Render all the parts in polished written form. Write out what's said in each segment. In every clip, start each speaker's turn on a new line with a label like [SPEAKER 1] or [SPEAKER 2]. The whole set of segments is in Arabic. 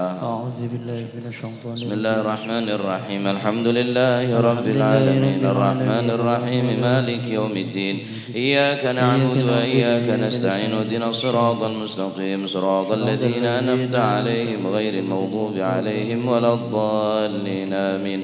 [SPEAKER 1] أعوذ بالله من الشيطان
[SPEAKER 2] بسم الله
[SPEAKER 1] الرجيم.
[SPEAKER 2] الرحمن الرحيم. الحمد لله رب العالمين الرحمن الرحيم مالك يوم الدين. إياك نعبد وإياك نستعين. اهدنا الصراط المستقيم صراط الذين أنعمت عليهم غير المغضوب عليهم ولا الضالين آمين.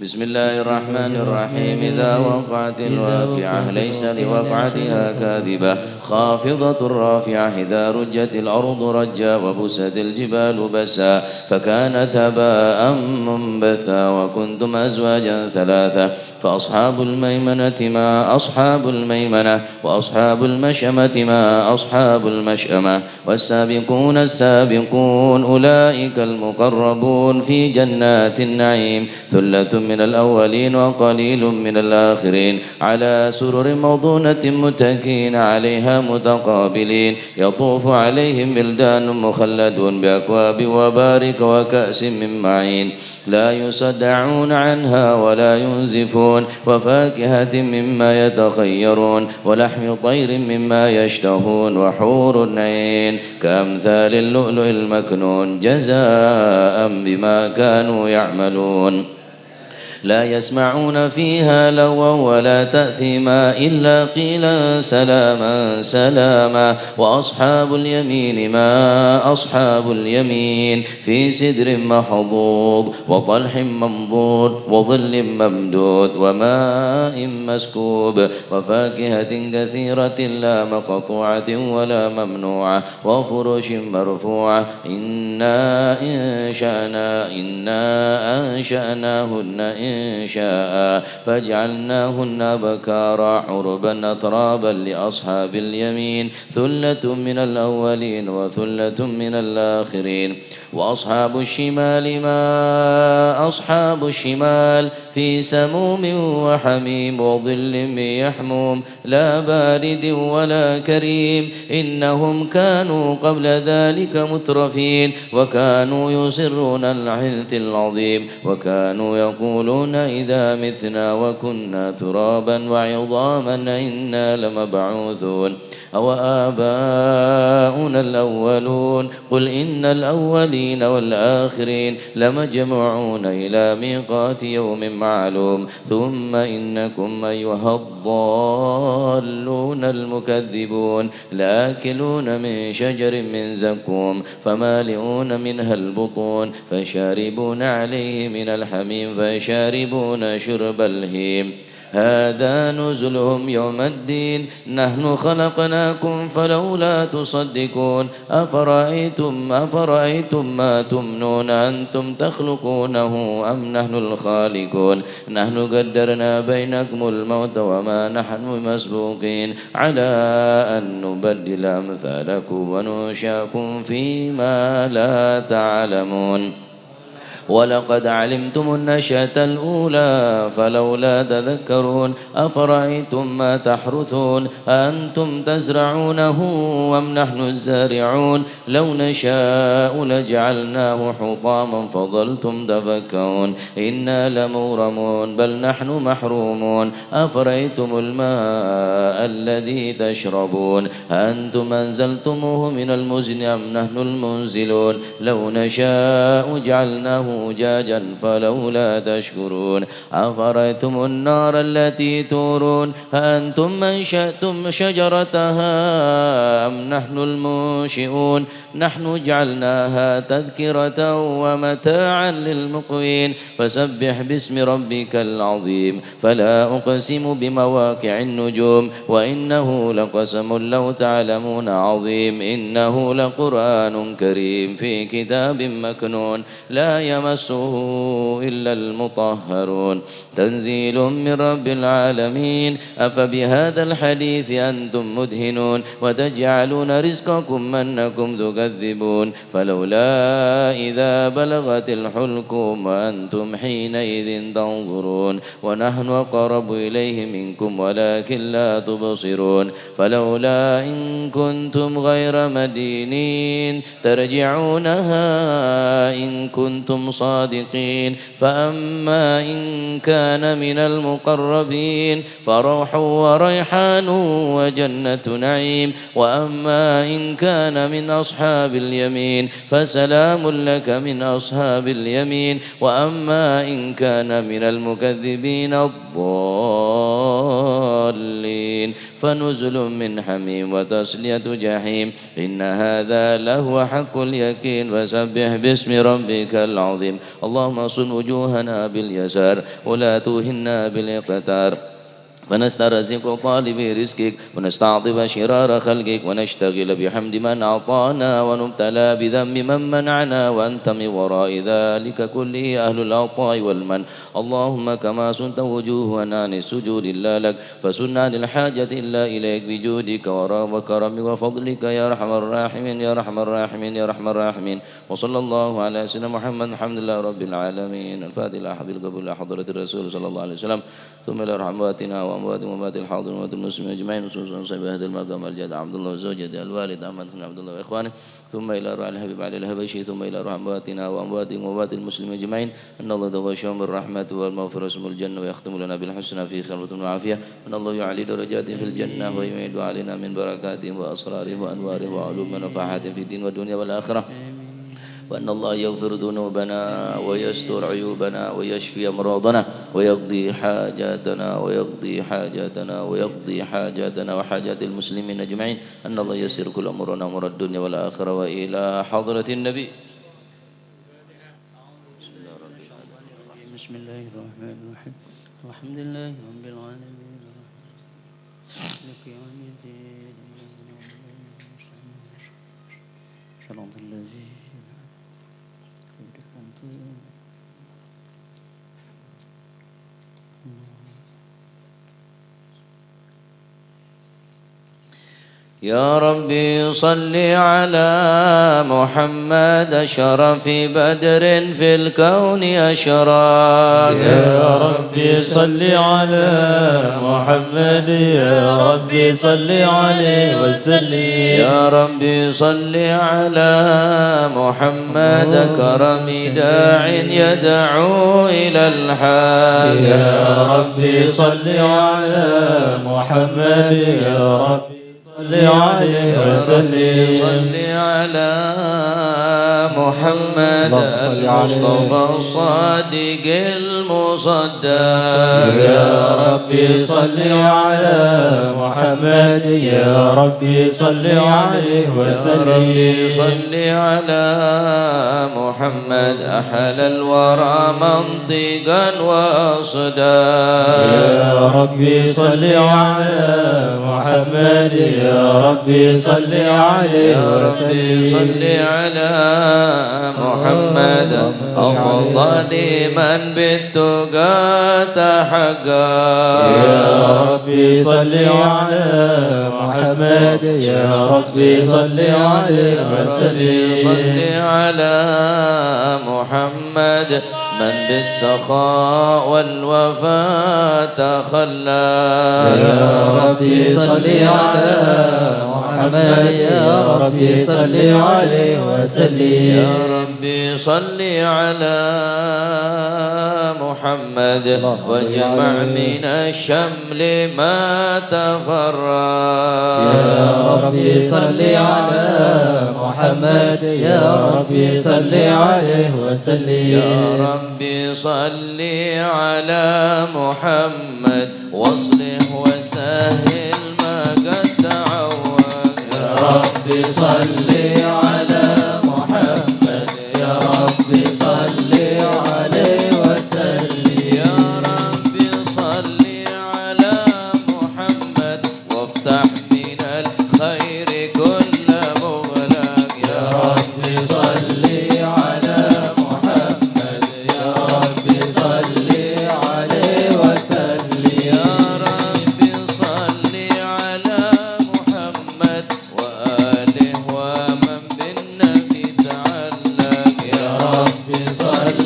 [SPEAKER 2] بسم الله الرحمن الرحيم. إذا وقعت الواقعة ليس لوقعتها كاذبة خافضة رافعة. إذا رجت الأرض رجا وبست الجبال بسا فكانت هباء منبثا وكنتم أزواجا ثلاثة فأصحاب الميمنة ما أصحاب الميمنة وأصحاب المشأمة ما أصحاب المشأمة والسابقون السابقون أولئك المقربون في جنات النعيم ثلة من الأولين وقليل من الآخرين على سرر موضونة متكئين عليها متقابلين يطوف عليهم بلدان مخلدون بأكواب وبارك وكأس من معين لا يصدعون عنها ولا ينزفون وفاكهة مما يتخيرون ولحم طير مما يشتهون وحور عين كأمثال اللؤلؤ المكنون جزاء بما كانوا يعملون لا يسمعون فيها لغوا ولا تأثيما إلا قيلا سلاما سلاما وأصحاب اليمين ما أصحاب اليمين في سدر محضوض وطلح منضود وظل ممدود وماء مسكوب وفاكهة كثيرة لا مقطوعة ولا ممنوعة وفرش مرفوعة إنا أنشأناهن إن شاء فجعلناهن بكارا عربا أترابا لأصحاب اليمين ثلة من الأولين وثلة من الآخرين وأصحاب الشمال ما أصحاب الشمال في سموم وحميم وظل من يحموم لا بارد ولا كريم إنهم كانوا قبل ذلك مترفين وكانوا يصرون الحنث العظيم وكانوا يقولون إذا متنا وكنا ترابا وعظاما إنا لمبعوثون أو آباؤنا الأولون قل إن الأولين والآخرين لمجموعون إلى ميقات يوم معلوم ثم إنكم أيها الضالون المكذبون لآكلون من شجر من زقوم فمالئون منها البطون فشاربون عليه من الحميم فشاربون شرب الهيم هذا نزلهم يوم الدين نحن خلقناكم فلولا تصدقون أفرأيتم ما تمنون أنتم تخلقونه أم نحن الخالقون نحن قدرنا بينكم الموت وما نحن مسبوقين على أن نبدل أمثالكم وننشأكم فيما لا تعلمون ولقد علمتم النشأة الأولى فلولا تذكرون أفرأيتم ما تحرثون أنتم تزرعونه أم نحن الزارعون لو نشاء لجعلناه حطاما فظلتم تفكرون إنا لمغرمون بل نحن محرومون أفرأيتم الماء الذي تشربون أنتم أنزلتموه من المزن أم نحن المنزلون لو نشاء جعلناه أجاجا فلولا تشكرون أفرأيتم النار التي تورون أنتم أنشأتم شجرتها أم نحن المنشئون نحن جعلناها تذكرة ومتاعا للمقوين فسبح باسم ربك العظيم فلا أقسم بمواقع النجوم وإنه لقسم لو تعلمون عظيم إنه لقرآن كريم في كتاب مكنون لا يمسه إلا المطهرون تنزيل من رب العالمين أفبهذا الحديث أنتم مدهنون وتجعلون رزقكم أنكم تكذبون فلولا إذا بلغت الحلقوم وأنتم حينئذ تنظرون ونحن أقرب إليه منكم ولكن لا تبصرون فلولا إن كنتم غير مدينين ترجعونها إن كنتم كنتم صادقين. فأما إن كان من المقربين فروح وريحان وجنة نعيم. وأما إن كان من أصحاب اليمين فسلام لك من أصحاب اليمين. وأما إن كان من المكذبين الضالين فنزل من حميم وتصلية جحيم. إن هذا لهو حق اليقين. وسبح باسم ربك العظيم. اللهم صن وجوهنا باليسار ولا توهنا بالاقتار، فنسترزق طالبي رزقك ونستعطف شرار خلقك ونشتغل بحمد من أعطانا ونبتلى بذنب من منعنا، وأنت من وراء ذلك كله أهل العطاء والمن. اللهم كما سنت وجوهنا عن السجود إلا لك فسن عن الحاجة إلا إليك بجودك وكرمك وفضلك يا أرحم الراحمين يا أرحم الراحمين يا أرحم الراحمين. وصلى الله على سيدنا محمد الحمد لله رب العالمين. الفاتحة حبيب القبول حضرة الرسول صلى الله عليه وسلم. ثم إلى أمواتنا وأموات الحاضرين وأموات المسلمين أجمعين، خصوصا صاحب هذا المقام الجاد عبد الله وزوجته الوالد أحمد بن عبد الله وإخوانه. ثم إلى روح الحبيب علي الهبشي. ثم إلى روح أمواتنا وأموات المسلمين أجمعين. أن الله تغشاهم بالرحمة والمغفرة اسم الجنة ويختم لنا بالحسنى في خلوة وعافية. أن الله يعلي درجات في الجنة ويميد علينا من بركاته وأسراره وأنواره وعلوم ونفحات في الدين والدنيا والآخرة. وأن الله يغفر ذنوبنا ويستر عيوبنا ويشفي أمراضنا ويقضي حاجاتنا وحاجات المسلمين أجمعين. أن الله يسر كل أمورنا أمور الدنيا والآخرة. وإلى حضرة النبي.
[SPEAKER 1] بسم الله الرحمن الرحيم. الحمد لله رب العالمين مالك يوم الدين. صراط الذين
[SPEAKER 2] يا ربي صل على محمد شرف بدر في الكون أشراق.
[SPEAKER 3] يا ربي صل على محمد يا ربي صل عليه وسلم.
[SPEAKER 2] يا ربي صل على محمد كرم داع يدعو إلى الحق.
[SPEAKER 3] يا ربي صل على محمد يا ربي صل عليه وسلم.
[SPEAKER 2] صل على محمد المصطفى الصادق المصدق.
[SPEAKER 3] يا ربي صل على محمد يا ربي صل عليه وسلم.
[SPEAKER 2] يا ربي صل على محمد أحل الورى منطقا وأصداق.
[SPEAKER 3] يا ربي صل على محمد يا ربي صل عليه وسلم.
[SPEAKER 2] يا ربي صل على محمد أفضل من بالتقى تحقق.
[SPEAKER 3] يا ربي صل على محمد يا ربي صل عليه وسلم.
[SPEAKER 2] صل على محمد من بالسخاء والوفاء تخلى.
[SPEAKER 3] يا ربي صل على محمد يا ربي صل عليه وسلم.
[SPEAKER 2] يا ربي صل على محمد واجمع من الشمل ما تفرق.
[SPEAKER 3] يا ربي صل على محمد يا ربي صل عليه وسلم.
[SPEAKER 2] يا ربي صل على محمد واصلح وسهل ما قد تعوق.
[SPEAKER 3] يا ربي صل على محمد يا ربي صل عليه وسلم.
[SPEAKER 2] يا ربي صل على محمد وافتح من الخير كل مغلق.
[SPEAKER 3] يا ربي صل على محمد يا ربي صل عليه وسلم.
[SPEAKER 2] يا ربي صل على محمد وآله ومن بالنبي تعلق.
[SPEAKER 3] يا ربي صل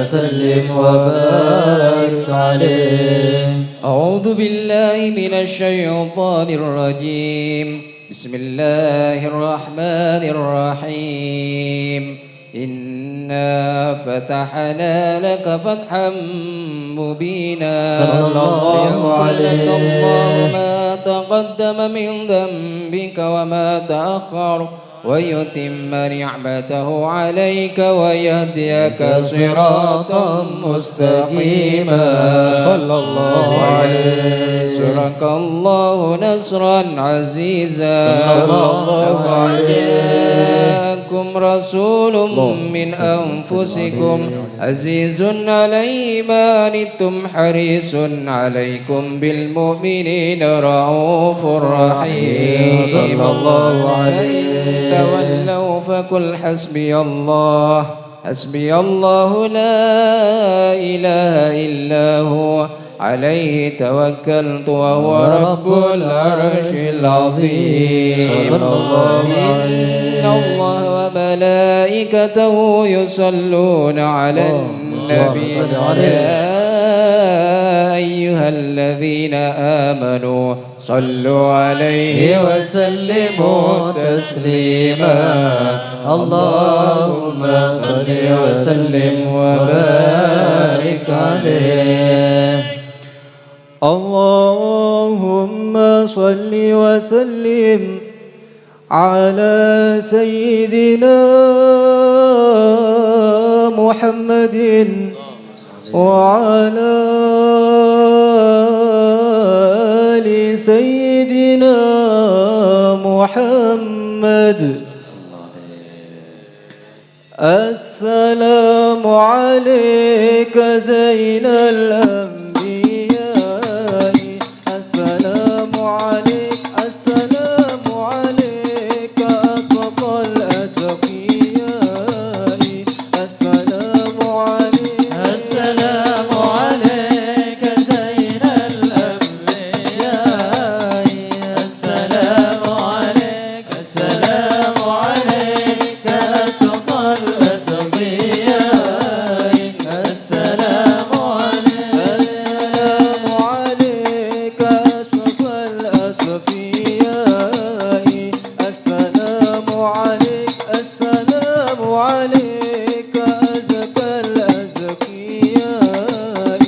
[SPEAKER 3] وسلم وبارك عليه.
[SPEAKER 4] أعوذ بالله من الشيطان الرجيم. بسم الله الرحمن الرحيم. إنا فتحنا لك فتحا مبينا
[SPEAKER 3] صلى الله عليه.
[SPEAKER 4] ليغفر لك الله ما تقدم من ذنبك وما تأخر ويتم نعمته عليك ويهديك صراطا مستقيما
[SPEAKER 3] صلى الله عليه.
[SPEAKER 4] نصرك الله نصرا عزيزا
[SPEAKER 3] صلى الله عليه.
[SPEAKER 4] جاءكم رسول من أنفسكم عزيز عليه ما عنتم حريص عليكم بالمؤمنين رؤوف رحيم.
[SPEAKER 3] صلى الله عليه.
[SPEAKER 4] تولوا فقل حسبي الله حسبي الله لا إله إلا هو عليه توكلت وهو رب العرش العظيم.
[SPEAKER 3] صلى الله عليه.
[SPEAKER 4] إن الله وملائكته يصلون على النبي يا أيها الذين آمنوا صلوا عليه
[SPEAKER 3] وسلموا تسليما. اللهم صل وسلم وبارك عليه. اللهم صل وسلم على سيدنا محمد وعلى آل سيدنا محمد. السلام عليك زين الأنبياء. السلام عليك السلام عليك أتقى الأتقياء. السلام عليك السلام عليك زين الأنبياء. السلام عليك السلام عليك أتقى الأتقياء. السلام عليك أشرف الأصفياء. السلام عليك السلام عليك أزكى الأزكياء.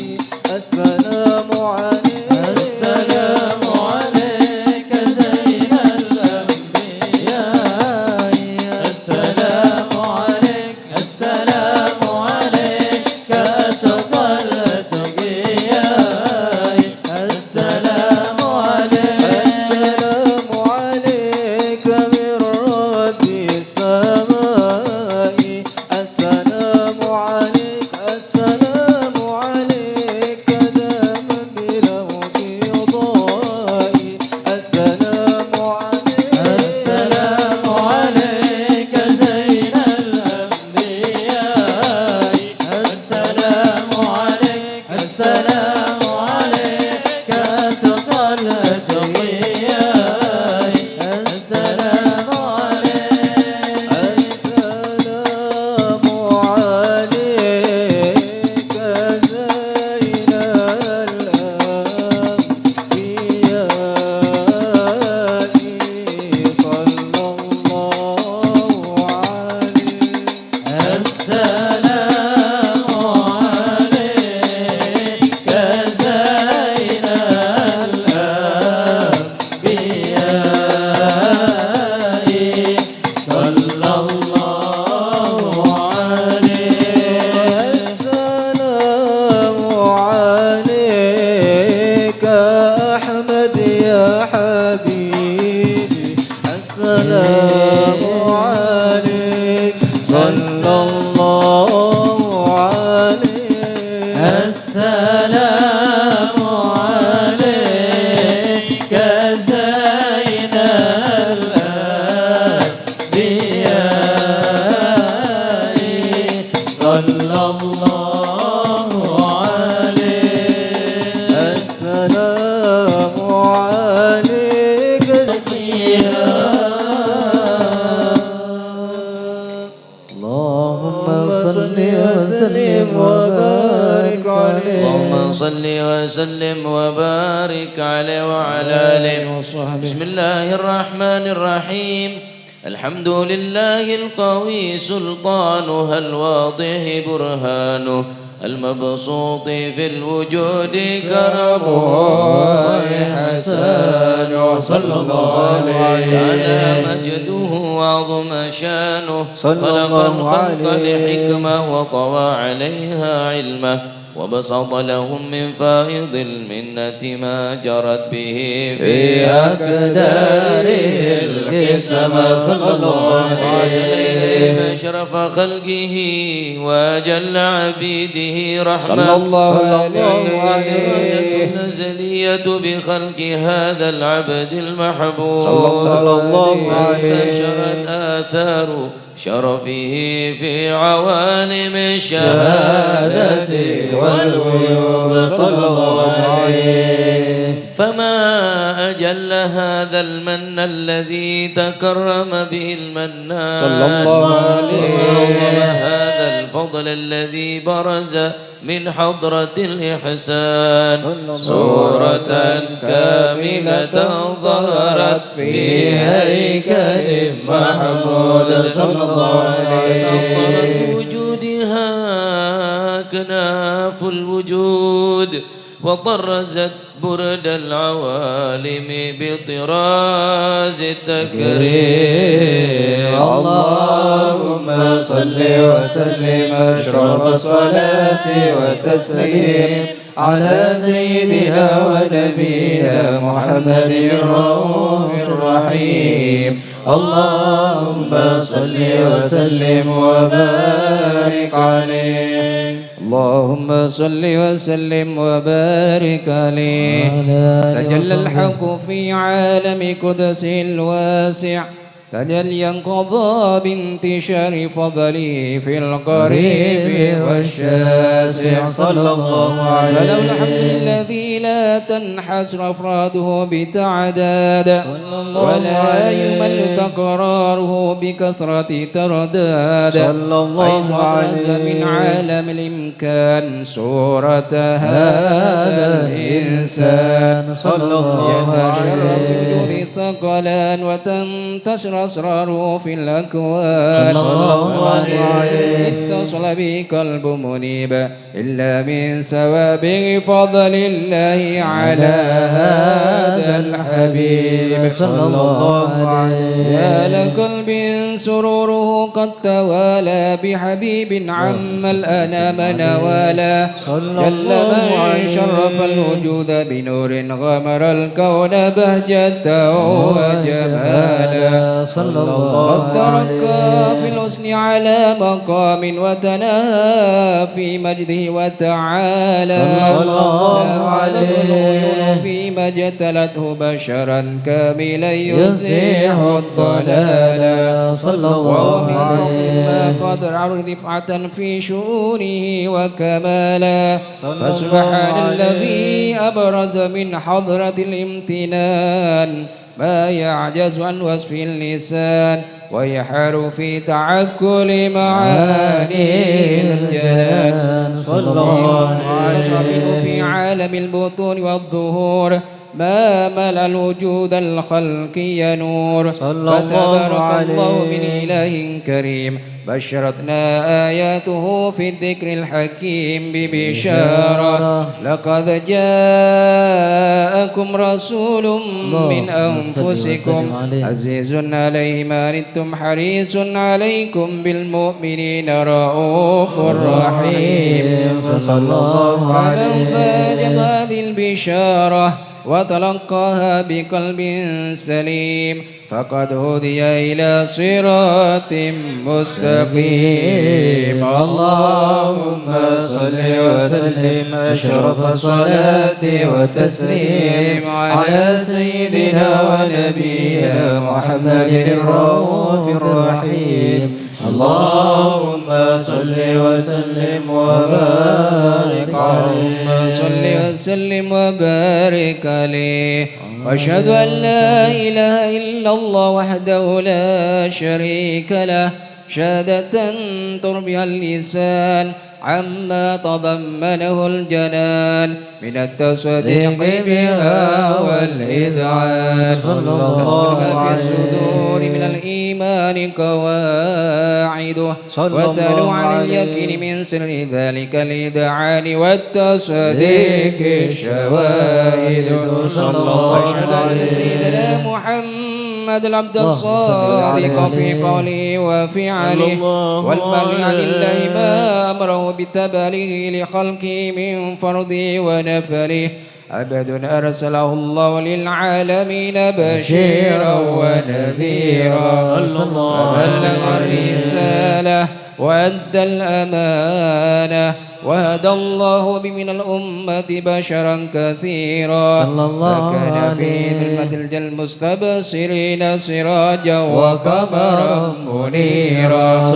[SPEAKER 3] السلام عليك السلام عليك زين الأنبياء. السلام عليك السلام عليك أتقى الأتقياء. السلام عليك من رب السماء. السلام عليك السلام عليك دائما بلا انقضاء. السلام عليك السلام عليك زين الأنبياء. السلام عليك السلام عليك أتقى الأتقياء. السلام عليك السلام عليك زين الأنبياء. صلى الله عليه. السلام عليك زين الأنبياء. صلى الله عليه. السلام عليك أحمد يا حبيبي. السلام عليك صلى الله عليه. السلام عليك زين الأنبياء. صلى الله عليه. السلام عليك اللهم صل وسلم وبارك
[SPEAKER 2] صل وسلم وبارك عليه وعلى آله بسم الله الرحمن الرحيم الحمد لله القوي سلطانه الواضح برهانه المبسوط في الوجود كرمه وإحسانه صلى الله عليه مجده وعظم شانه خلق الخلق لحكمة وطوى عليها علمه وبسط لهم من فائض المنة ما جرت به في أقداره القسمة صلى الله عليه وسلم أشرف خلقه وأجل عبيده رحمة
[SPEAKER 4] صلى الله عليه
[SPEAKER 2] النزلية بخلق هذا العبد المحبوب
[SPEAKER 3] صلى الله عليه
[SPEAKER 2] انتشرت آثار شرفه في عوالم الشهادة والغيوب صلى الله عليه فما أجل هذا المن الذي تكرم به المنان
[SPEAKER 4] صلى الله عليه
[SPEAKER 2] وعظم هذا الفضل الذي برز من حضرة الإحسان صورة كاملة ظهرت في هيكل محمود صلى الله عليه وجودها كناف الوجود وطرزت برد العوالم بطراز التكريم
[SPEAKER 3] اللهم صل وسلم أشرف الصلاة والتسليم على سيدنا ونبينا محمد الرؤوف الرحيم اللهم صل وسلم وبارك عليه
[SPEAKER 4] اللهم صل وسلم وبارك عليه تجلى الحق في عالم قدس الواسع تجليا قضى بانتشار فضله في القريب والشاسع
[SPEAKER 3] صلى الله عليه
[SPEAKER 4] فلو الحمد الذي لا تنحصر أفراده بتعداد ولا يمل تكراره بكثرة ترداد
[SPEAKER 3] صلى الله عليه
[SPEAKER 4] من عالم الإمكان صورة هذا الإنسان
[SPEAKER 3] صلى الله
[SPEAKER 4] يتشرف
[SPEAKER 3] عليه
[SPEAKER 4] بدون ثقلان وتنتشر أسراره في الأكوان
[SPEAKER 3] صلى الله عليه
[SPEAKER 4] اتصل به قلب منيب إلا من سوابغ فضل الله على هذا الحبيب
[SPEAKER 3] صلى الله عليه
[SPEAKER 4] يا لقلب سروره قد توالى بحبيب عم الأنام نوالا جل من شرف الوجود بنور غمر الكون بهجة وجمالا
[SPEAKER 3] صلى الله
[SPEAKER 4] قد تركى في الحسن على مقام وتناهى في مجده وتعالى
[SPEAKER 3] صلى الله عليه
[SPEAKER 4] العيون فيما اجتلته بشرا كاملا يزيح الضلال
[SPEAKER 3] صلى الله
[SPEAKER 4] وهو من
[SPEAKER 3] عليه
[SPEAKER 4] فضل ما قدر عرض رفعة في شؤونه وكمالا
[SPEAKER 3] صلى
[SPEAKER 4] فسبحان
[SPEAKER 3] الله
[SPEAKER 4] الذي أبرز من حضرة الامتنان ما يعجز عن وصف اللسان ويحار في تعكل معاني الجنان
[SPEAKER 3] صلى الله عليه
[SPEAKER 4] في عالم البطون والظهور ما ملأ الوجود الخلقي نور
[SPEAKER 3] صلى الله
[SPEAKER 4] فتبارك
[SPEAKER 3] عليه
[SPEAKER 4] الله من إله كريم بشرتنا آياته في الذكر الحكيم ببشارة لقد جاءكم رسول من أنفسكم عزيز عليه ما عنتم حريص عليكم بالمؤمنين رؤوف رحيم
[SPEAKER 3] صلى الله عليه
[SPEAKER 4] فمن فاجت هذه البشارة وتلقاها بقلب سليم فقد هدي إلى صراط مستقيم
[SPEAKER 3] اللهم صل وسلم أشرف الصلاة والتسليم على سيدنا ونبينا محمد الرؤوف الرحيم اللهم صل وسلم وبارك عليه
[SPEAKER 4] صل وسلم وبارك عليه واشهد ان لا اله الا الله وحده لا شريك له شهادة تربي اللسان عما تضمنه الجنان من التصديق بها والإذعان فاصبر في الصدور من الإيمان قواعده وتلو عن اليقين من سر ذلك الإذعان والتصديق الشواهد وأشهد أن سيدنا محمد العبد الصادق في قوله وفعله والبغي عن الله ما أمره بالتبليغ لخلقه من فرضه ونفله عبد أرسله الله للعالمين بشيرا ونذيرا فبلغ الرسالة وأدى الأمانة وهدى الله به من الأمة بشرا كثيرا فكان في ظلمة المستبصرين سراجا وقمرا منيرا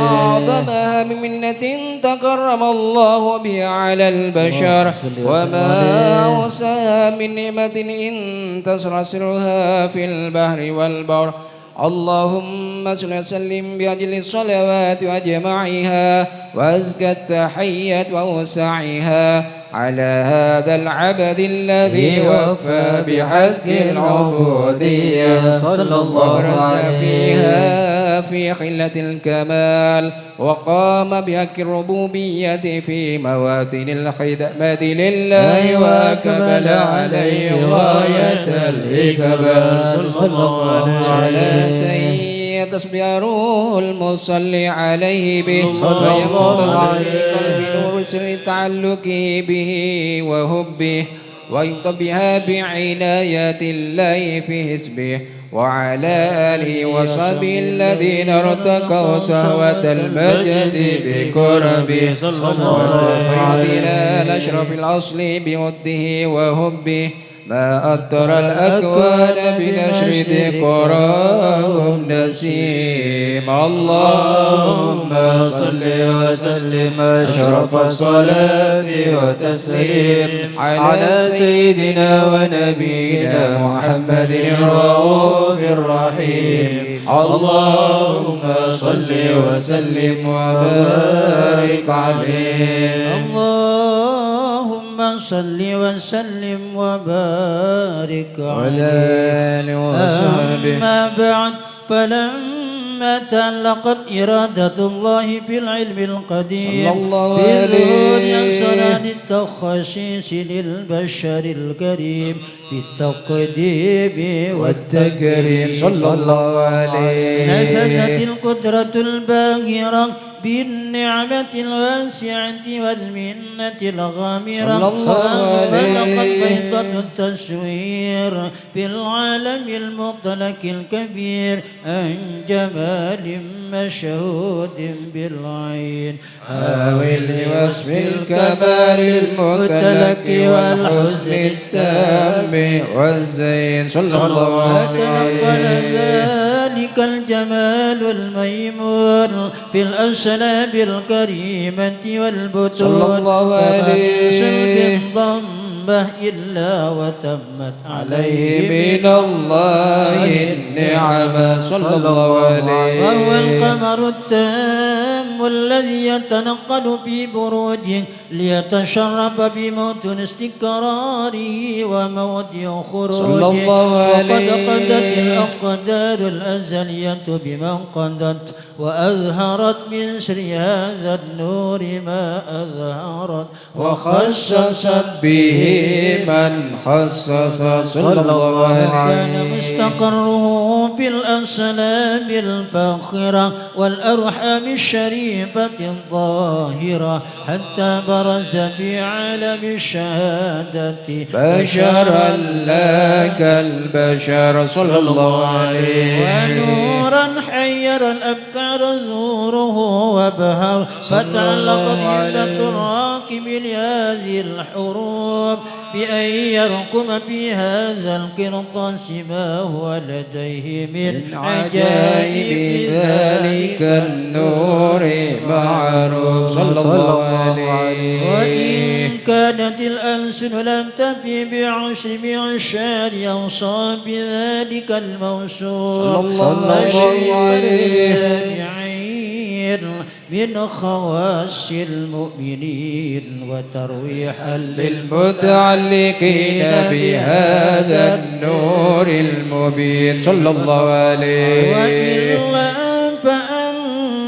[SPEAKER 4] أعظمها من منة تكرم الله بها على البشر وما أوساها من نعمة إن تسرسرها في البحر والبر اللهم صل وسلم بأجل الصلوات وأجمعها وأزكى التحيات وأوسعها على هذا العبد الذي وفى بحق العبودية صلى الله عليه فيها في خلة الكمال وقام بحق الربوبية في مواتن الخدمة لله وأكمل عليه غاية الإكمال صلى الله عليه تصبره المصلي عليه به وينبغي قلب نور سر تعلقه به وهبه ويطبها بعناية الله في حسبه وعلى آله وصحبه الذين ارتقوا سهوة المجد بكربه صلى الله عليه الأشرف الأصل بوده وهبه ما أطر الأكوان بنشر ذكراهم نسيم اللهم صل وسلم أشرف الصلاة وتسليم على سيدنا ونبينا محمد الرؤوف الرحيم اللهم صل وسلم وبارك عليه
[SPEAKER 1] اللهم صل وسلم وبارك عليه أما بعد فلما تعلقت إرادة الله بالعلم القديم بظهور أسرار التخصيص للبشر الكريم بالتقديم والتكريم صلى الله عليه نفذت القدرة الباهرة بالنعمة الواسعة والمنة الغامرة فانفلقت بيضة التصوير في العالم المطلق الكبير عن جمال مشهود بالعين حاول لوصف الكمال المطلق والحسن التام والزين صلى الله عليه ذلك الجمال الميمون في الأسلاب الكريمة والبطون وما من سلب ضمه إلا وتمت عليه من الله النعم صلى الله عليه وهو القمر التام الذي يتنقل في بروجه ليتشرف بموطن استقراره وموضع خروجه وقد قدت الأقدار الأزلية بمن قدت وأظهرت من سر هذا النور ما أظهرت وخصصت به من خصص صلى الله عليه كان مستقره بالأسلام الفاخرة والأرحام الشريفة الظاهرة حتى برز بعالم الشهادة بشرا لا كالبشر صلى الله عليه ونورا حير الأبكار نوره وبهر فتعلقت همة الراكب لهذه الحروب بأن يرقم في هذا القرطاس ما هو لديه من عجائب ذلك النور معروف
[SPEAKER 4] صلى الله عليه.
[SPEAKER 1] وإن كانت الألسن لن تفي بعشر معشار أوصاف ذلك الموصوف
[SPEAKER 4] صلى الله عليه.
[SPEAKER 1] السامعين من خواص المؤمنين وترويحا
[SPEAKER 4] للمتعلقين بهذا النور المبين صلى الله عليه.
[SPEAKER 1] وإلا فأن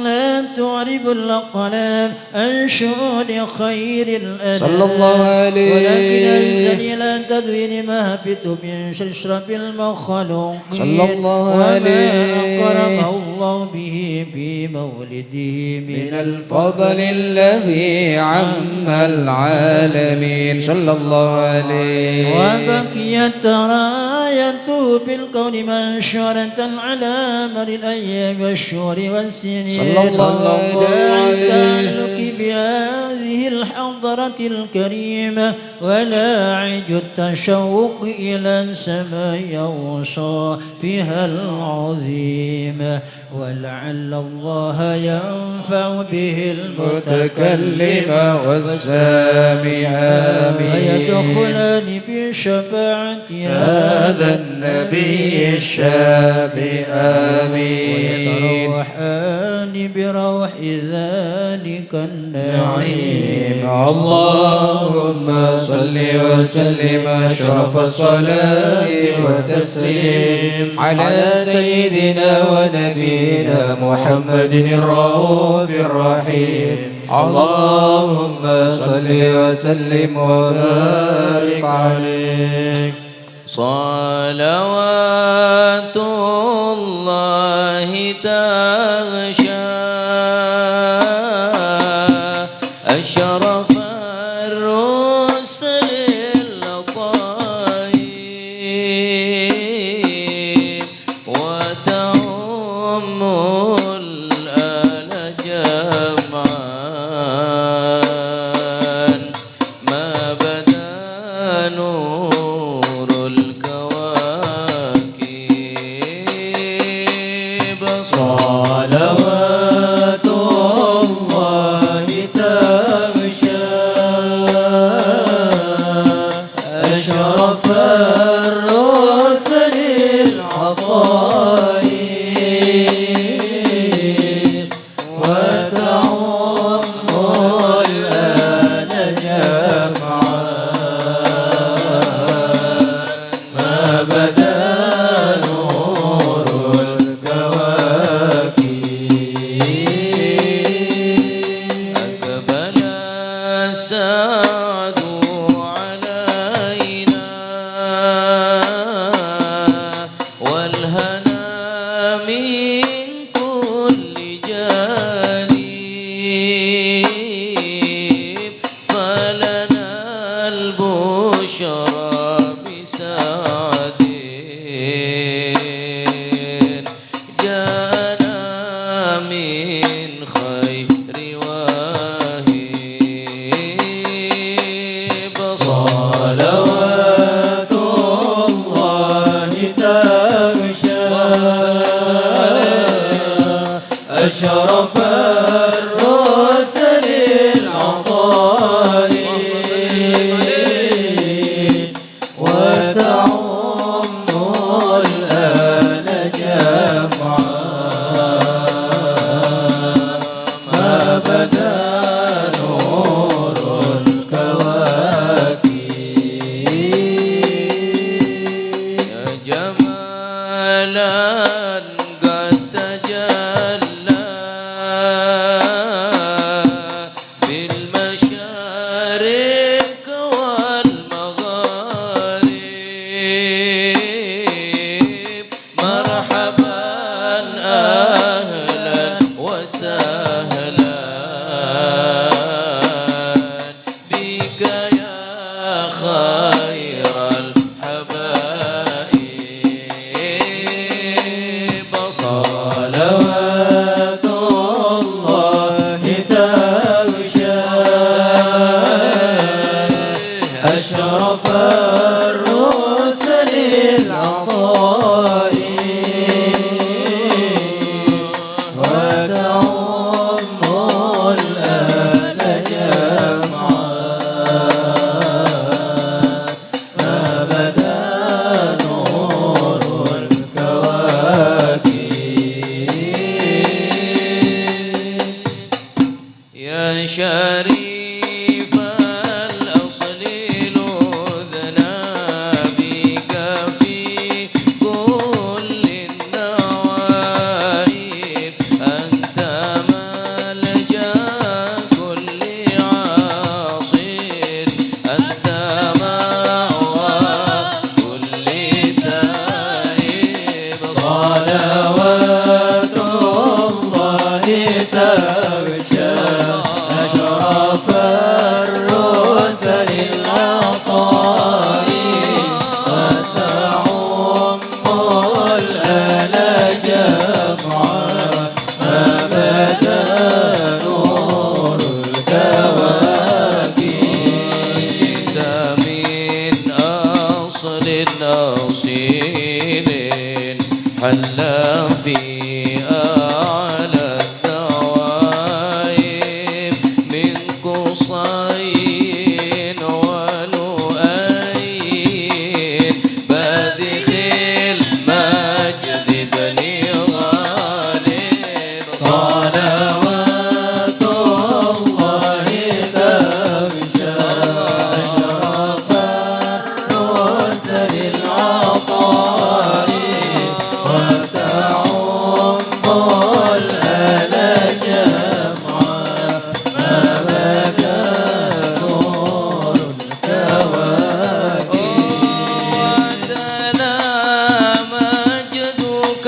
[SPEAKER 1] لا تعرب الأقلام عن شؤون خير الأنام
[SPEAKER 4] صلى الله عليه.
[SPEAKER 1] ولكن أنزل إلى تدوين ما هبط من أشرف المخلوقين
[SPEAKER 4] صلى الله عليه.
[SPEAKER 1] وما أكرمه الله به في مولده من
[SPEAKER 4] الفضل الذي عم العالمين صلى الله عليه.
[SPEAKER 1] وبقيت رايته بالكون منشورة على مر الأيام والشهور والسنين
[SPEAKER 4] صلى الله
[SPEAKER 1] داعي
[SPEAKER 4] عليه.
[SPEAKER 1] التعلق بهذه الحضرة الكريمة ولاعج التشوق إلى السماء وصافها العظيمة ولعل الله ينفع به
[SPEAKER 4] المتكلم والسامع آمين.
[SPEAKER 1] ويدخلان بشفاعة
[SPEAKER 4] هذا النبي الشافي آمين.
[SPEAKER 1] ويتروحان بروح ذلك النعيم.
[SPEAKER 4] اللهم صل وسلم أشرف الصلاة والتسليم على سيدنا ونبينا محمد الرؤوف الرحيم. اللهم صل وسلم وبارك عليه.
[SPEAKER 2] صلوات الله تغشى أشرف الرسل الطيب وتعم الآل جمعا ما بدا نور الكواكب
[SPEAKER 1] صلوات الله تغشى أشرف الرسل العطايب وتعم الآن جمعا ما بدا نور الكواكب
[SPEAKER 2] أقبل السعد علينا والهنا من كل جانب فلنا البشرى بسعد جانا من خير واهب
[SPEAKER 1] صلوات الله تغشى أشرف الرسل العطايب وتعم الآن جمعا ما بدا نور الكواكب
[SPEAKER 2] يا جمالا قد تجلى شريف الأصل لذنا بك في كل النوائب أنت ملجأ كل عاصر أنت مأوى كل تائب
[SPEAKER 3] صلوات الله تغشى أشرف الرسل العطاء وتعم الآل جمعا أبدا نور الكواكب
[SPEAKER 2] جئت من أصل أصيل حل في أعلى الدوائب من قصي ولؤي باذخ المجد بن غالب
[SPEAKER 3] صلوات الله تغشى أشرف الرسل العطاء وتعم الآل جمعا أبدا نور الكواكب
[SPEAKER 2] وتلا مجدك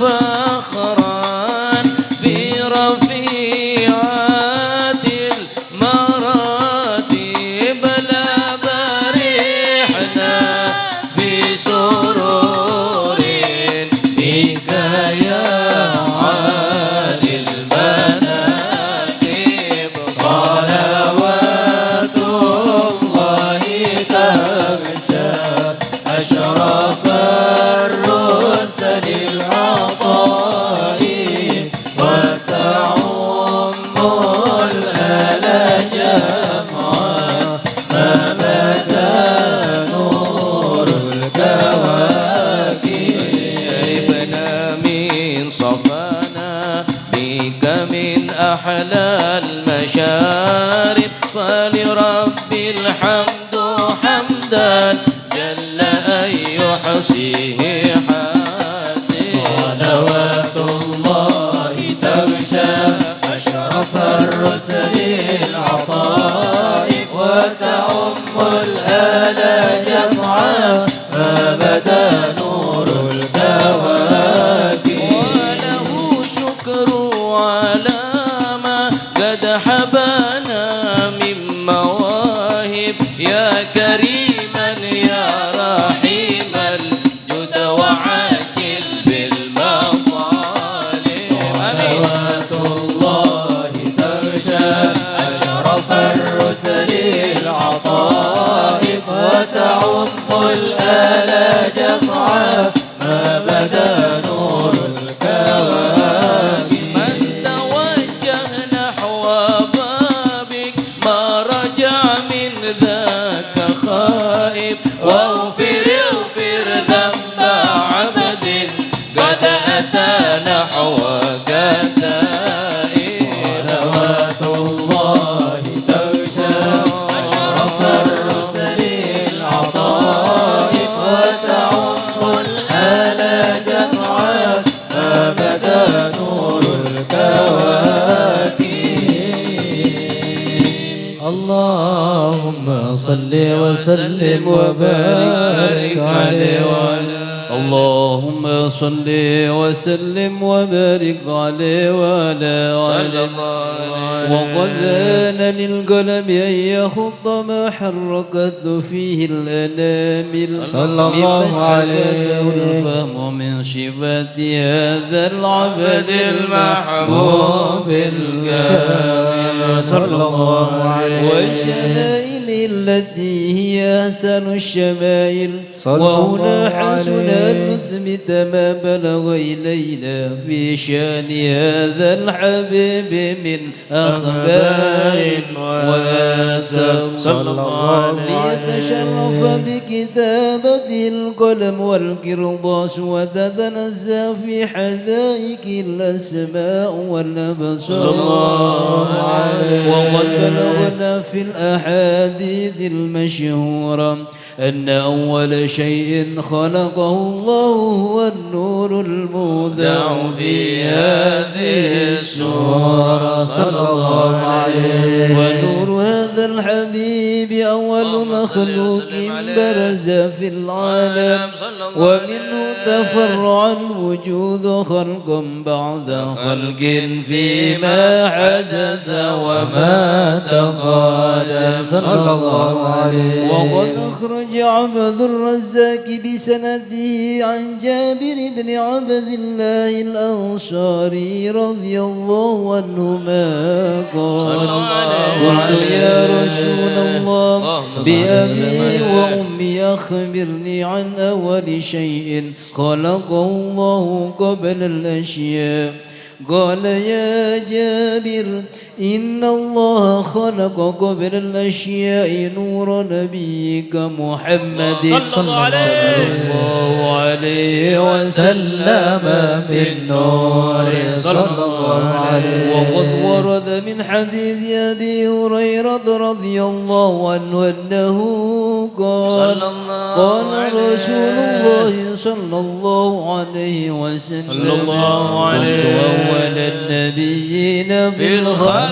[SPEAKER 2] فخرا في رفيعات المراتب لا برحنا في سرور بك يا عالي المناقب
[SPEAKER 3] صلوات الله تغشى أشرف الرسل العطاء وتعم الآل جمعا أبدا نور الكواكب
[SPEAKER 2] شربنا من صفانا بك من أحلى المشارب فلرب الحمد حمدا جل أن يحصيه حاسب
[SPEAKER 3] صلوات الله تغشى أشرف الرسل العطاء وتعم الآل جمعا أبدا نور الكواكب
[SPEAKER 2] وله شكر على ما قد حبانا من مواهب يا كريما يا رحيم الجود وعاجل بالمطالب
[SPEAKER 3] صلوات الله تغشى أشرف الرسل العطاء وتعم الآل جمعا أبدا نور الكواكب
[SPEAKER 2] من توجه نحو بابك ما رجع من ذاك خائب واغفر ذنب عبد قد أتى نحوك تائب
[SPEAKER 3] صلوات الله تغشى أشرف الرسل العطاء وتعم الآل جمعا أبدا نور الكواكب اللهم صل وسلم وبارك عليه وعلى اللهم صل وسلم وبارك عليه وعلى
[SPEAKER 2] صلى الله عليه
[SPEAKER 3] وقد آن للقلم أن يخط ما حركت فيه الأنامل
[SPEAKER 1] صلى الله عليه
[SPEAKER 3] الفهم من صفات هذا العبد المحبوب الكامل
[SPEAKER 1] صلى الله عليه
[SPEAKER 3] والشمائل التي هي أحسن الشمائل وهنا حسن أن نثبت ما بلغ إلينا في شأن هذا الحبيب من أخبار وآثار
[SPEAKER 2] صلى الله عليه
[SPEAKER 3] ليتشرف بكتابة القلم والقرطاس وتتنزه في حدائق الأسماء والأبصار وقد بلغنا في الأحاديث المشهورة أن أول شيء خلقه الله هو النور المودع في هذه السورة صلى الله عليه. ونور هذا الحبيب أول مخلوق برز في العالم ومنه تفرع الوجود خلق بعد خلق فيما حدث وما تقادم صلى الله عليه. وقد أخرج عبد الرزاق بسنده عن جابر بن عبد الله الأنصاري رضي الله عنهما قال قلت يا رسول الله بأبي وأمي أخبرني عن أول شيء خلقه الله قبل الأشياء. قال يا جابر إن الله خلق قبل الأشياء نور نبيك محمد صلى الله عليه وسلم بالنور صلى الله عليه. وقد ورد من حديث أبي هريرة رضي الله عنه أنه قال قال رسول الله صلى الله عليه وسلم كنت أول النبيين في الخلق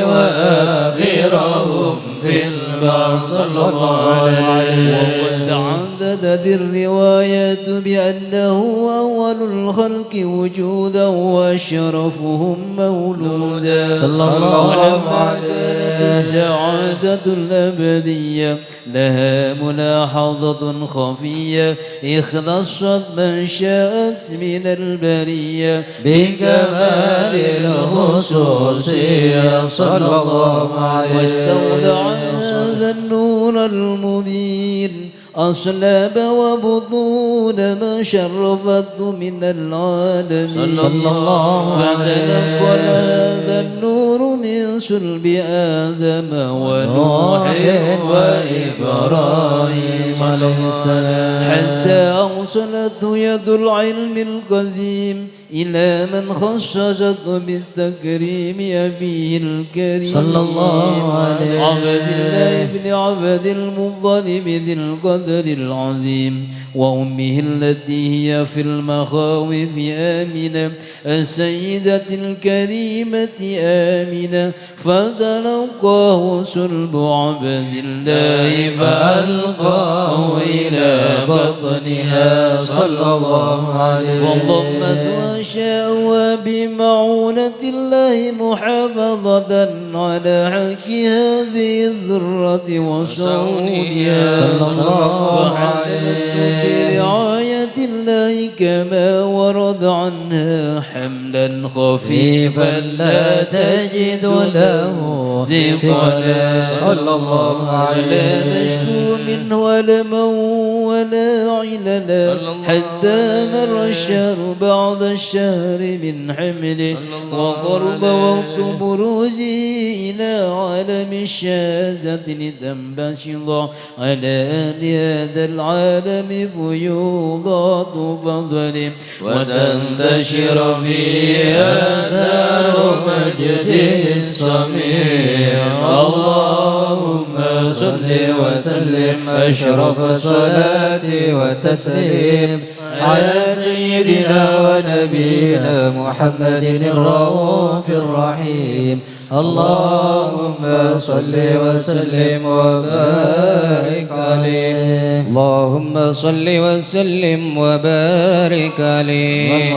[SPEAKER 3] وآخرهم في البعث صلى الله عليه. وقد تعددت الروايات بأنه أول الخلق وجودا وأشرفهم مولودا صلى الله عليه. كانت السعادة الأبدية لها ملاحظة خفية اختصت من شاءت من البرية بكمال الخصوصية صلى الله عليه. واستودع هذا النور المبين أصلاب وبطون ما شرفت من العالمين صلى الله عليه. فتنقل هذا النور من صلب آدم ونوح وإبراهيم عليه السلام حتى أوصلته يد العلم القديم إلى من خصصته بالتكريم أبيه الكريم صلى الله عليه عبد الله بن عبد المطلب ذي القدر العظيم وأمه التي هي في المخاوف آمنة السيدة الكريمة آمنة فتلقاه صلب عبد الله فألقاه إلى بطنها صلى الله عليه. فضمت وشاء بمعونة الله محافظة على حق هذه الذرة وصونها صلى الله عليه برعاية الله كما ورد عنها حملا خفيفا لا تجد له ثقلا صلى الله عليه. لا نشكو منه لما ولا عللا حتى مر الشهر بعد الشهر من حمله وقرب وقت بروزه إلى عالم الشهادة لتنبشط على أهل هذا العالم فيوضات فضل وتنتشر فيه آثار مجده السميع. اللهم صل وسلم أشرف الصلاة والتسليم على سيدنا ونبينا محمد الرؤوف الرحيم. اللهم صل وسلم وبارك عليه.
[SPEAKER 4] اللهم صل وسلم وبارك عليه.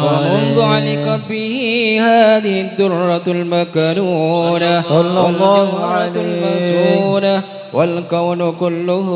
[SPEAKER 4] ومنذ علقت به هذه الدرة المكنونة والجوهرة المسونة والكون كله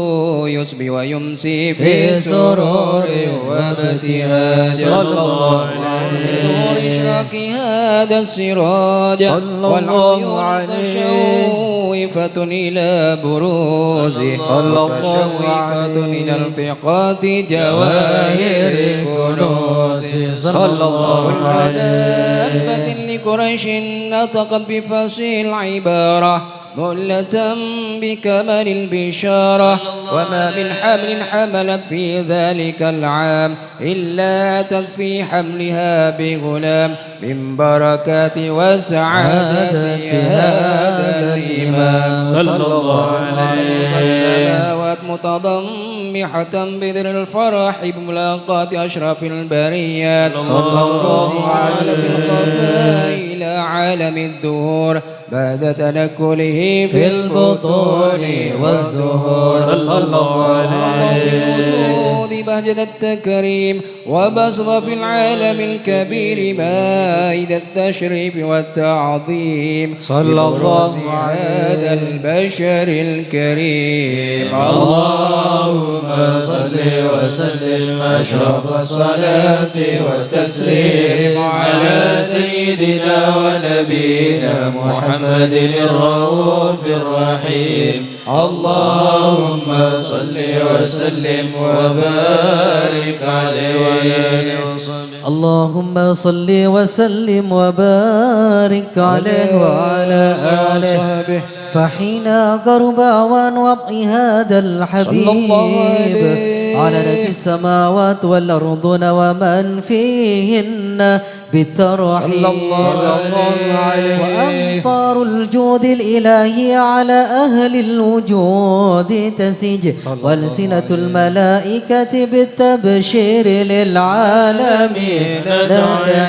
[SPEAKER 4] يصبي ويمسي في سرور وابتهاج
[SPEAKER 1] صلى الله عليه
[SPEAKER 4] نور إشراق هذا السراج والعيون تشوفة إلى بروزه متشوقة إلى التقاط جواهر كنوزه
[SPEAKER 1] صلى الله عليه
[SPEAKER 4] دابة لقريش نطقت بفصيل العبارة ملة بكمال البشارة وما من حمل حملت في ذلك العام إلا أتت في حملها بغلام من بركات وسعادة هذا الإمام
[SPEAKER 1] صلى الله عليه
[SPEAKER 4] السماوات متضمحة بذر الفرح بملاقاة أشرف البريات
[SPEAKER 1] صلى الله عليه
[SPEAKER 4] الخفاء إلى عالم الدهور بعد تنكله في البطون والظهور
[SPEAKER 1] صلى الله عليه
[SPEAKER 4] بهجة التكريم وبسط في العالم الكبير مائدة التشريف والتعظيم
[SPEAKER 1] صلى الله
[SPEAKER 4] هذا البشر الكريم
[SPEAKER 1] اللهم صل وسلم أشرف الصلاة والتسليم على سيدنا ونبينا محمد الرؤوف الرحيم اللهم صل وسلم وبارك عليه وعلى وصحبه
[SPEAKER 3] اللهم صل وسلم وبارك عليه وعلى آله فحين قرب أوان وضع هذا الحبيب علنت السماوات والأرض ومن فيهن بالترحيب وأمطار الجود الإلهي على أهل الوجود تسيج والسنة الملائكة بالتبشير للعالمين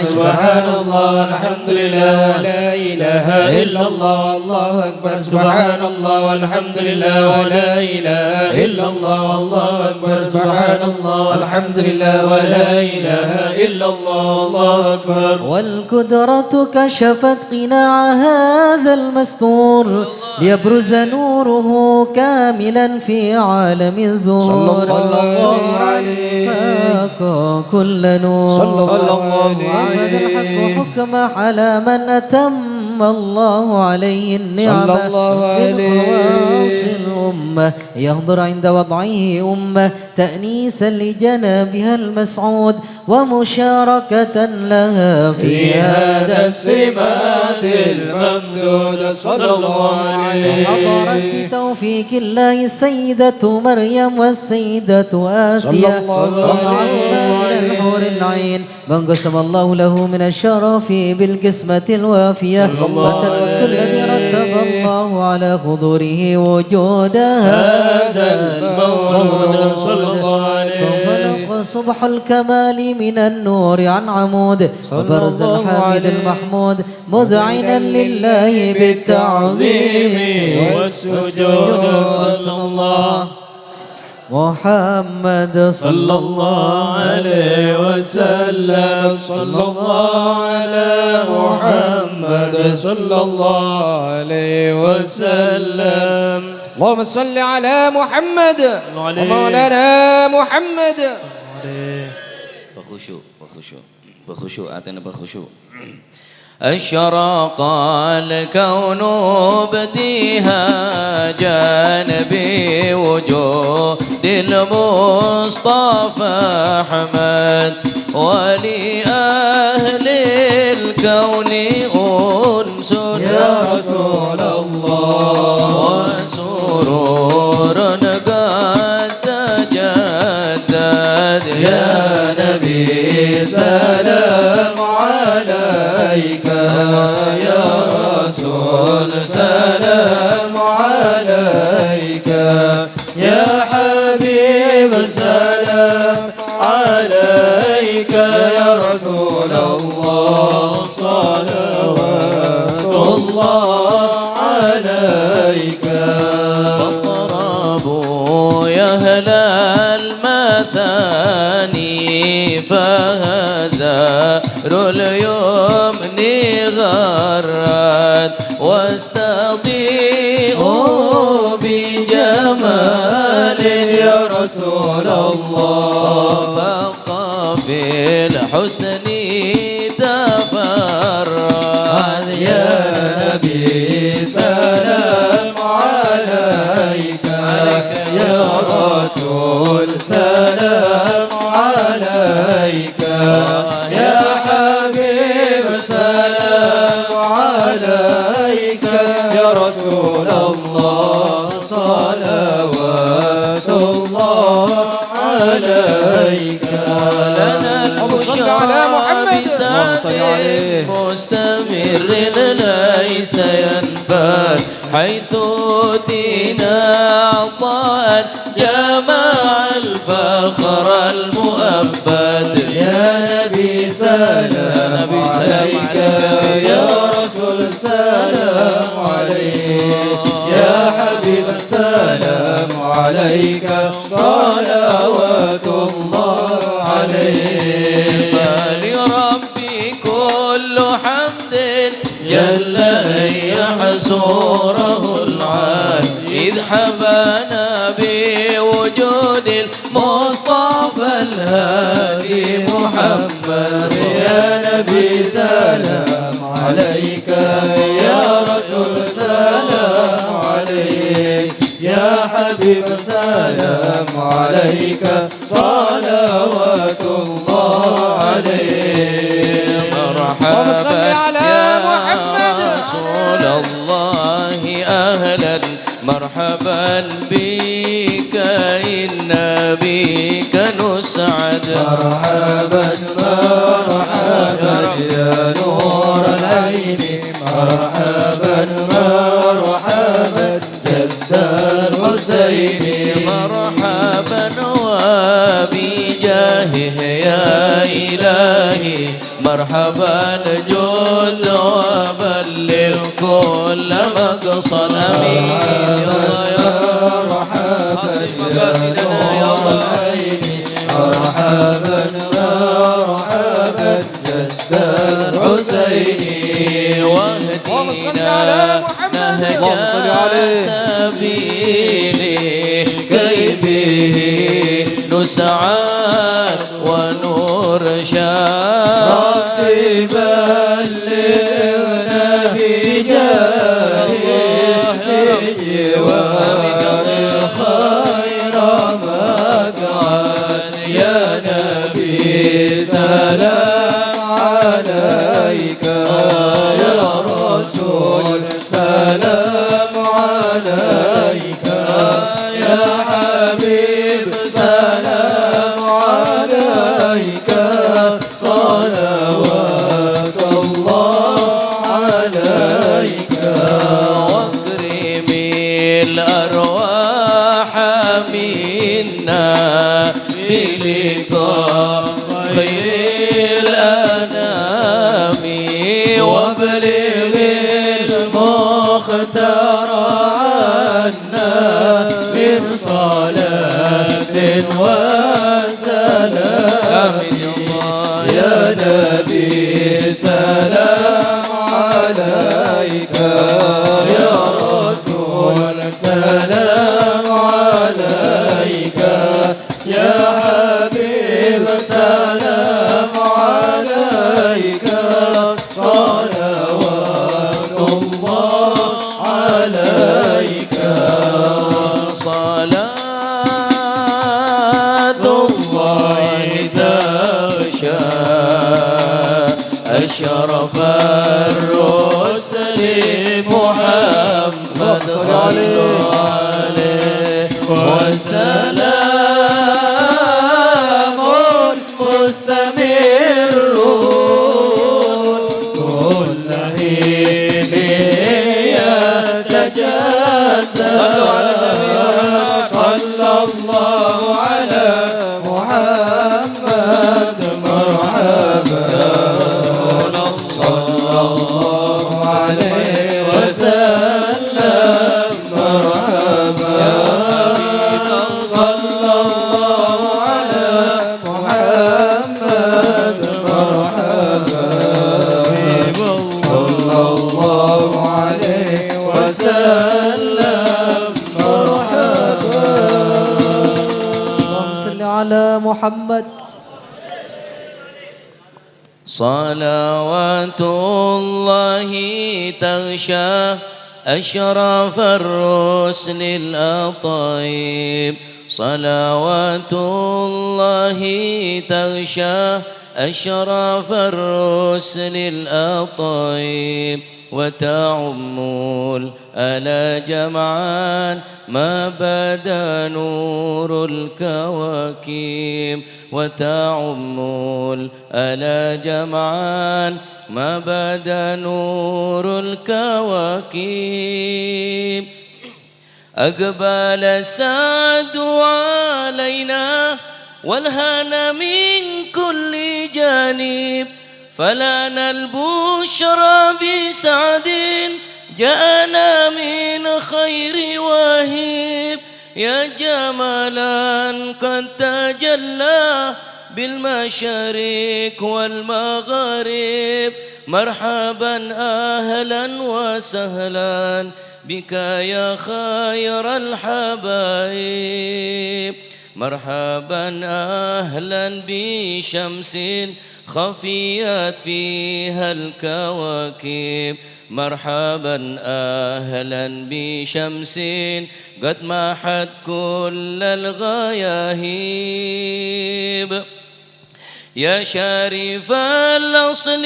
[SPEAKER 1] سبحان الله والحمد لله
[SPEAKER 4] لا إله إلا الله والله أكبر سبحان الله والحمد لله ولا إله إلا الله والله أكبر سبحان الله والحمد لله ولا إله إلا الله والله أكبر
[SPEAKER 3] والقدرة كشفت قناع هذا المستور ليبرز نوره كاملا في عالم الظهور
[SPEAKER 1] صلى الله عليه
[SPEAKER 3] فاق كل نور
[SPEAKER 1] صلى الله
[SPEAKER 3] وفد الحق حكم على من أتم الله عليه النعمة
[SPEAKER 4] صلى الله عليه
[SPEAKER 3] من خواص الأمة يحضر عند وضعه أمة تأنيسا لجنابها المسعود ومشاركة لها في هذا
[SPEAKER 1] السمات الممدودة صلى الله عليه
[SPEAKER 3] حضرت بتوفيق الله السيدة مريم والسيدة آسيا ومعهما من الحور العين من قسم الله له من الشرف بالقسمة الوافية وتلك الذي رتب الله على حضوره وجود هذا المولود
[SPEAKER 1] صلى الله عليه
[SPEAKER 3] ففلق صبح الكمال من النور عن عمود وبرز الحامد المحمود مذعنا لله بالتعظيم
[SPEAKER 1] والسجود صلى الله
[SPEAKER 3] محمد
[SPEAKER 1] صلى الله عليه وسلم صلى الله على محمد صلى الله عليه وسلم
[SPEAKER 4] اللهم صل على محمد ومولانا محمد
[SPEAKER 2] بخشوع أعطينا بخشوع أشرق الكون ابتهاجا بوجود المصطفى أحمد ولأهل الكون أنس
[SPEAKER 1] يا رسول الله
[SPEAKER 2] وسرور قد تجدد
[SPEAKER 1] يا نبي سلام عليك يا رسول سلام عليك يا حبيب سلام عليك يا رسول الله صلوات الله عليك
[SPEAKER 2] فاضربوا يا أهل المثاني فهزار اليمن غرد واستضيئوا بجاه
[SPEAKER 4] يا رسول الله.
[SPEAKER 2] فقافي الحسن تفرد
[SPEAKER 4] يا نبي سلام عليك يا رسول سلام عليك يا حبيب سلام عليك يا رسول الله صلوات الله عليك.
[SPEAKER 2] لنا البشرى بسعد مستمر ليس ينفد حيث أوتينا عطاء جمع الفخر المؤبد.
[SPEAKER 4] يا نبي سلام عليك يا رسول سلام عليك يا حبيب سلام عليك صلوات الله عليك.
[SPEAKER 2] فلربي كل حمد جل أن يحصره العاد إذ حبانا بوجود المصطفى الهادي محمد.
[SPEAKER 4] يا نبي سلام عليك يا رسول سلام عليك يا حبيب سلام عليك صلوات الله عليك.
[SPEAKER 2] مرحبا يا رسول الله أهلا مرحبا بك إنا بك نسعد.
[SPEAKER 4] مرحبا مرحبا يا نور العين مرحبا مرحبا جد الحسين
[SPEAKER 2] مرحبا وبجاهه يا إلهي مرحبا جد وبلغ كل مقصد. أمين يا
[SPEAKER 4] مرحبا يا نور العين مرحبا مرحبا جد الحسين
[SPEAKER 2] واهدنا نهج سبيلي كي به نسعد ونرشد.
[SPEAKER 4] بلغنا بجاهه ومن خير مقعد. يا نبي سلام عليك يا رسول سلام عليك يا حبيب سلام عليك صلوات الله عليك.
[SPEAKER 2] واكرم الأرواح منا بلقاء خير الأنام وابلغ المختار عنا من صلاة وسلام. يا نبي سلام عليك يا رسول سلام عليك يا حبيب سلام عليك صلوات الله عليك. صلاة الله تغشى أشرف الرسل محمد صلى عليه وسلام
[SPEAKER 4] مستمر كل حين يتجدد. صلى الله على محمد مرحبا يا رسول الله عليه وسلم مرحبا صلى الله على محمد مرحبا صلى الله عليه وسلم مرحبا.
[SPEAKER 3] محمد.
[SPEAKER 2] صلوات الله تغشى أشرف الرسل الأطيب. صلوات الله تغشى أشرف الرسل الأطيب. وتعم الألا جمعان ما بدا نور الكواكب. وتعم الألا جمعان ما بدا نور الكواكب. أقبل السعد علينا والهنا من كل جانب. فلنا البشرى بسعد جاءنا من خير واهب. يا جمالا قد تجلى بالمشارق والمغارب. مرحبا أهلا وسهلا بك يا خير الحبايب. مرحبا أهلا بشمس خفيت فيها الكواكب. مرحبا أهلا بشمس قد محت كل الغياهب. يا شريف الأصل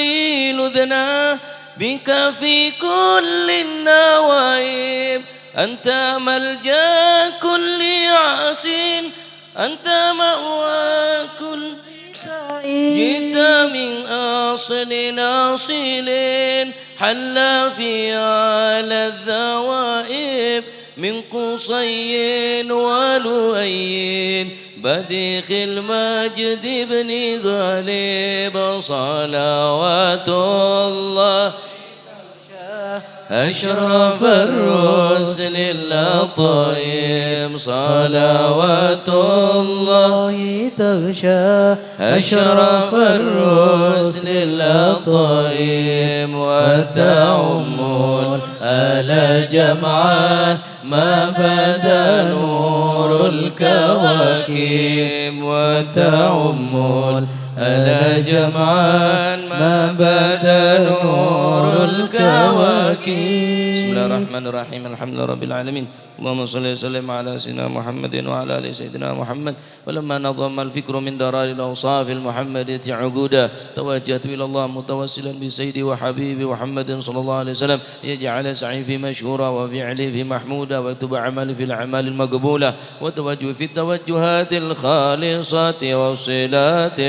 [SPEAKER 2] لذنا بك في كل النوائب. أنت ملجأ كل عاص أنت مأوى كل جئت من أصل أصيل حل في على الذوائب. من قصي ولؤي بديخ المجد بن غالب. صلوات الله أشرف الرسل الأطيب. صلوات الله
[SPEAKER 3] تغشى
[SPEAKER 2] أشرف الرسل الأطيب. وتعم الألا جمعان ما بدا نور الكواكب. وتعم الألا جمعان ما بدا نور الكواكب. بسم الله الرحمن الرحيم. الحمد لله رب العالمين. اللهم صل وسلم على سيدنا محمد وعلى آل سيدنا محمد. ولما نظم الفكر من درار الأوصاف المحمدية عقودا توجهت إلى الله متوسلا بسيدي وحبيبي محمد صلى الله عليه وسلم يجعل سعي في مشهورا وفعلي في محمودا واكتب عملي في الأعمال المقبولة وتوجه في التوجهات الخالصة والصلات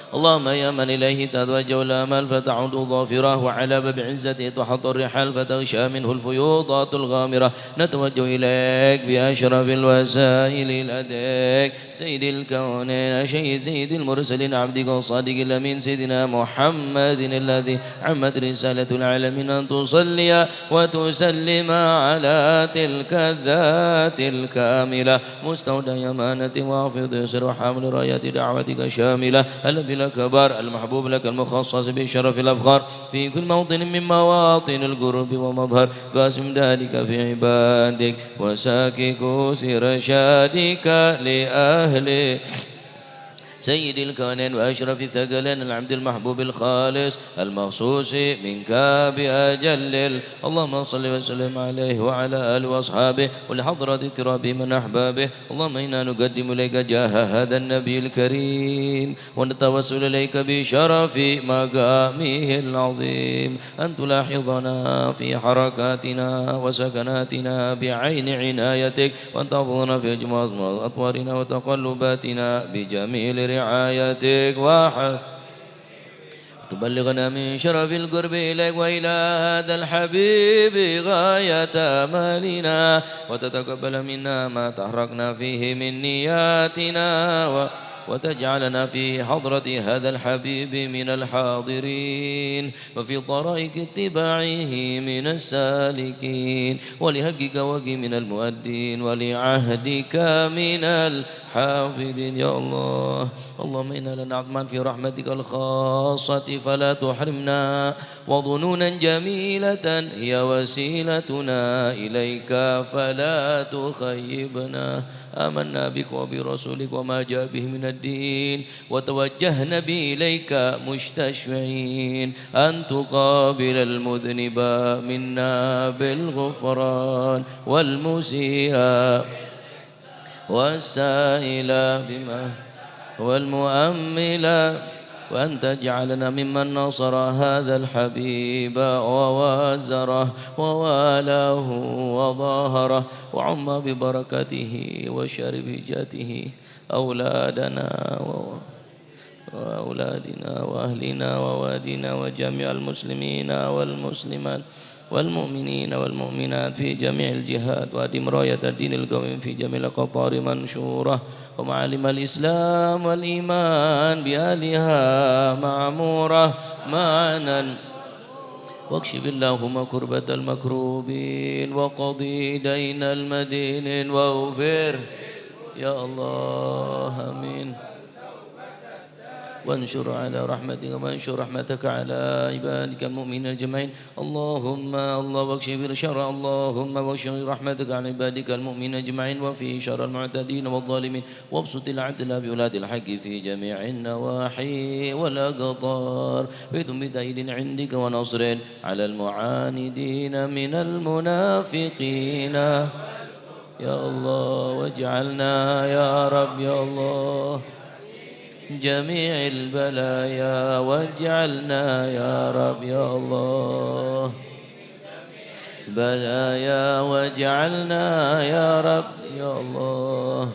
[SPEAKER 2] اللهم يا من إليه تتوجه الآمال فتعود ظافرة وعلى باب عزته تحط الرحال فتغشى منه الفيوضات الغامرة. نتوجه إليك بأشرف الوسائل لديك سيد الكونين سيد المرسلين عبدك الصادق الأمين سيدنا محمد الذي عمت رسالة العالمين أن تصلي وتسلم على تلك الذات الكاملة مستودع أمانة وحافظ سر حامل رايات دعوتك شاملة الذي الكبار المحبوب لك المخصص بشرف الأبخار في كل موطن من مواطن القرب ومظهر قاسم ذلك في عبادك وساكك سر شادك لأهله سيد الكونين وأشرف الثقلين العبد المحبوب الخالص المخصوص منك بأجل اللهم صل وسلم عليه وعلى آله وأصحابه ولحضرة اقتراب من أحبابه. اللهم إنا نقدم إليك جاه هذا النبي الكريم ونتوسل إليك بشرف مقامه العظيم أن تلاحظنا في حركاتنا وسكناتنا بعين عنايتك وأن تحفظنا في جميع أطوارنا وتقلباتنا بجميل رعايتك تبلغنا من شرف القرب إليك وإلى هذا الحبيب غاية آمالنا وتتقبل منا ما تحركنا فيه من نياتنا وتجعلنا في حضرة هذا الحبيب من الحاضرين وفي طرائق اتباعه من السالكين ولهجك وجه من المؤدين ولعهدك من الحافظين يا الله. اللهم إنا لنعطمع في رحمتك الخاصة فلا تحرمنا وظنونا جميلة هي وسيلتنا إليك فلا تخيبنا. آمنا بك وبرسولك وما جاء به من الدين وتوجهنا به إليك مستشفعين أن تقابل المذنب منا بالغفران والمسيء والسائل بما والمؤمل وأن تجعلنا ممن نصر هذا الحبيب ووازره ووالاه وظاهره وعم ببركته وشربجته أولادنا وأولادنا وأهلنا ووادنا وجميع المسلمين والمسلمات والمؤمنين والمؤمنات في جميع الجهات وأدم راية الدين القويم في جميع القطار منشورة ومعالم الإسلام والإيمان بأهلها معمورة معنا واكشف اللهم كربة المكروبين وقضي دين المدين واغفر يا الله آمين. وانشر على رحمتك وانشر رحمتك على عبادك المؤمنين الجميعين. اللهم واكشف الشر اللهم واكشف رحمتك على عبادك المؤمنين اجمعين وفي شر المعتدين والظالمين وابسط العدل بولاد الحق في جميع النواحي والاقطار بيتم بتأييد عندك ونصر على المعاندين من المنافقين يا الله. واجعلنا يا رب يا الله جميع البلايا واجعلنا يا رب يا الله بلايا واجعلنا يا رب يا الله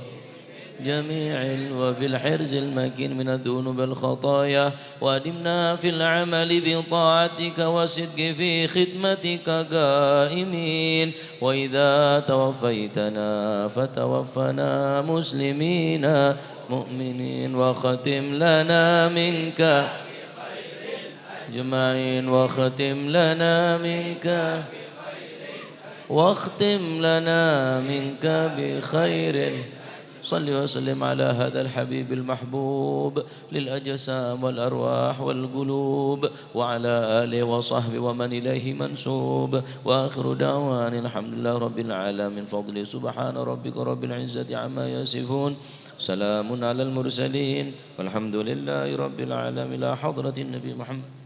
[SPEAKER 2] جميع وفي الحرز المكين من الذنوب الخطايا وادمنا في العمل بطاعتك وصدق في خدمتك قائمين وإذا توفيتنا فتوفنا مسلمين مؤمنين وختم لنا منك أجمعين واختم لنا منك واختم لنا منك بخير. صل وسلم على هذا الحبيب المحبوب للأجسام والأرواح والقلوب وعلى آله وصحبه ومن إليه منسوب وآخر دعوان الحمد لله رب العالمين. فضل سبحان ربك رب العزة عما يصفون سلام على المرسلين والحمد لله رب العالمين. إلى حضرة النبي محمد.